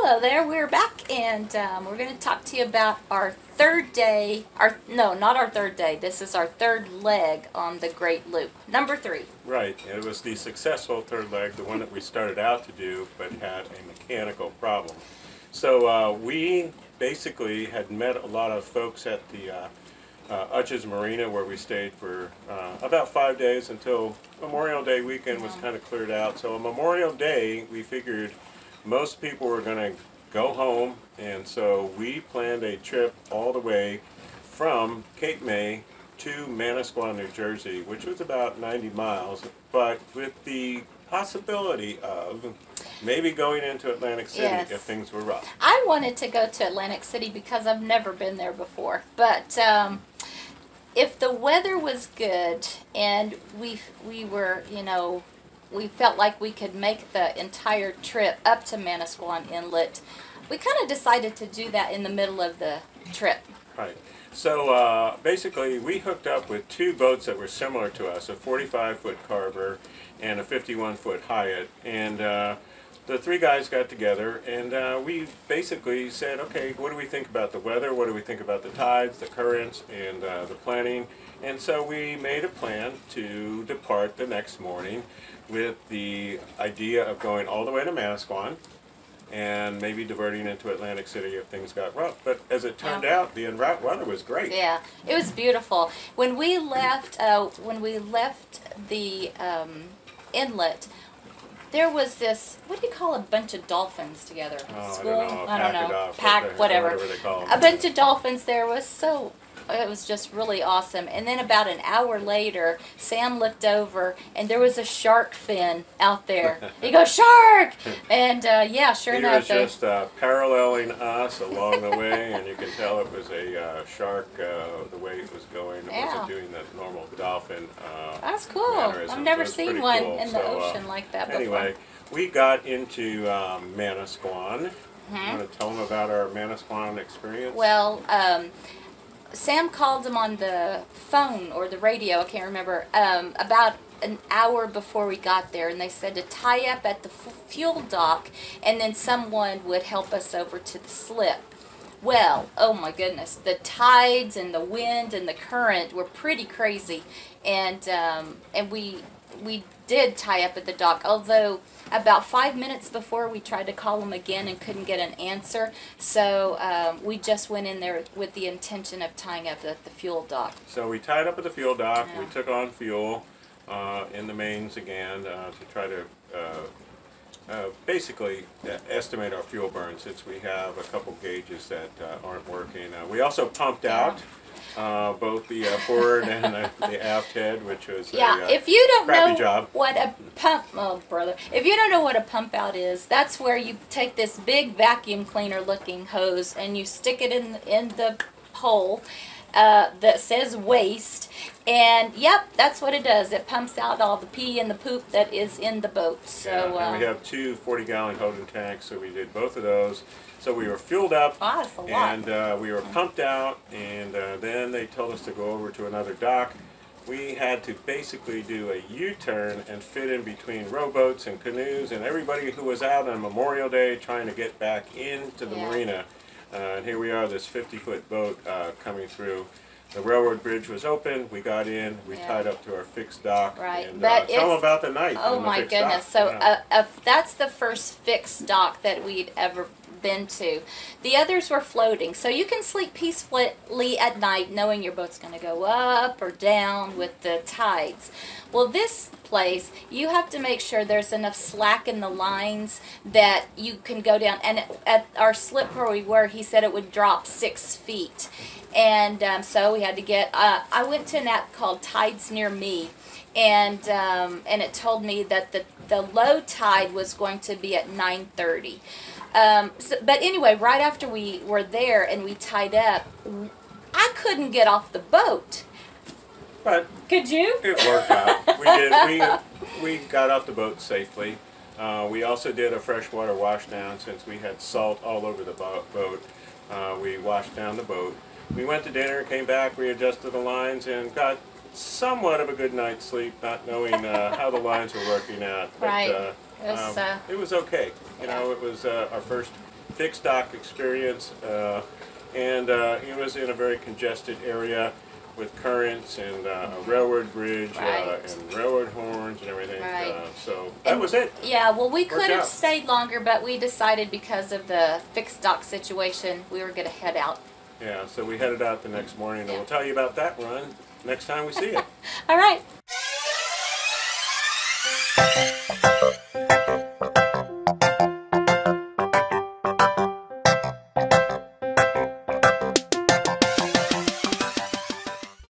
Hello there, we're back, and we're going to talk to you about our third day, not our third day, this is our third leg on the Great Loop, number 3. Right, and it was the successful third leg, the one that we started out to do, but had a mechanical problem. So we basically had met a lot of folks at the Utsch Marina, where we stayed for about 5 days until Memorial Day weekend was kind of cleared out. So on Memorial Day, we figured most people were going to go home, and so we planned a trip all the way from Cape May to Manasquan, New Jersey, which was about 90 miles, but with the possibility of maybe going into Atlantic City if things were rough. I wanted to go to Atlantic City because I've never been there before, but if the weather was good and we were, we felt like we could make the entire trip up to Manasquan Inlet, we kind of decided to do that in the middle of the trip. Right. So basically we hooked up with 2 boats that were similar to us, a 45-foot Carver and a 51-foot Hyatt, and the 3 guys got together and we basically said, okay, what do we think about the weather, what do we think about the tides, the currents, and the planning? And so we made a plan to depart the next morning with the idea of going all the way to Manasquan and maybe diverting into Atlantic City if things got rough. But as it turned out, the en route weather was great. Yeah, it was beautiful. When we left the inlet, there was this, what do you call a bunch of dolphins together? Oh, I don't know. Pack, whatever. They call them. A bunch of dolphins there it was just really awesome. And then about an hour later, Sam looked over and there was a shark fin out there. He goes, "Shark!" And yeah, sure enough. He was just paralleling us along the way, and you can tell it was a shark the way it was going. It wasn't doing the normal dolphin That's cool. I've never seen one in the ocean like that before. Anyway, we got into Manasquan. You want to tell them about our Manasquan experience? Well, Sam called him on the phone or the radio, I can't remember, about an hour before we got there, and they said to tie up at the fuel dock and then someone would help us over to the slip. Well, oh my goodness, the tides and the wind and the current were pretty crazy, and we did tie up at the dock, although about 5 minutes before we tried to call them again and couldn't get an answer, so we just went in there with the intention of tying up at the fuel dock. So we tied up at the fuel dock, we took on fuel in the mains again to try to basically estimate our fuel burn, since we have a couple gauges that aren't working. We also pumped out both the forward and the aft head, which was if you don't know job. What a pump, if you don't know what a pump out is, that's where you take this big vacuum cleaner looking hose and you stick it in the hole that says waste, and yep, that's what it does. It pumps out all the pee and the poop that is in the boat. So and we have 2 40-gallon holding tanks, so we did both of those. So we were fueled up, that's a lot. and we were pumped out, and then they told us to go over to another dock. We had to basically do a U-turn and fit in between rowboats and canoes and everybody who was out on Memorial Day trying to get back into the marina. And here we are, this 50-foot boat coming through. The railroad bridge was open. We got in. We tied up to our fixed dock. Right. And, but tell them about the night. Oh my goodness! So that's the first fixed dock that we'd ever been to. The others were floating, so you can sleep peacefully at night knowing your boat's going to go up or down with the tides. Well, this place, you have to make sure there's enough slack in the lines that you can go down. And at our slip where we were, he said it would drop 6 feet. And so we had to get, I went to an app called Tides Near Me, and it told me that the low tide was going to be at 9:30. But anyway, right after we were there and we tied up, I couldn't get off the boat. But could you? It worked out. We did. We got off the boat safely. We also did a freshwater wash down, since we had salt all over the boat. We washed down the boat. We went to dinner, came back, readjusted the lines, and got somewhat of a good night's sleep, not knowing how the lines were working out. But, right. It was okay. You know, it was our first fixed dock experience, and it was in a very congested area with currents and a railroad bridge and railroad horns and everything. So that was it. Yeah, well, we could have out. stayed longer, but we decided because of the fixed dock situation, we were going to head out. Yeah, so we headed out the next morning, and we'll tell you about that run next time we see you. All right.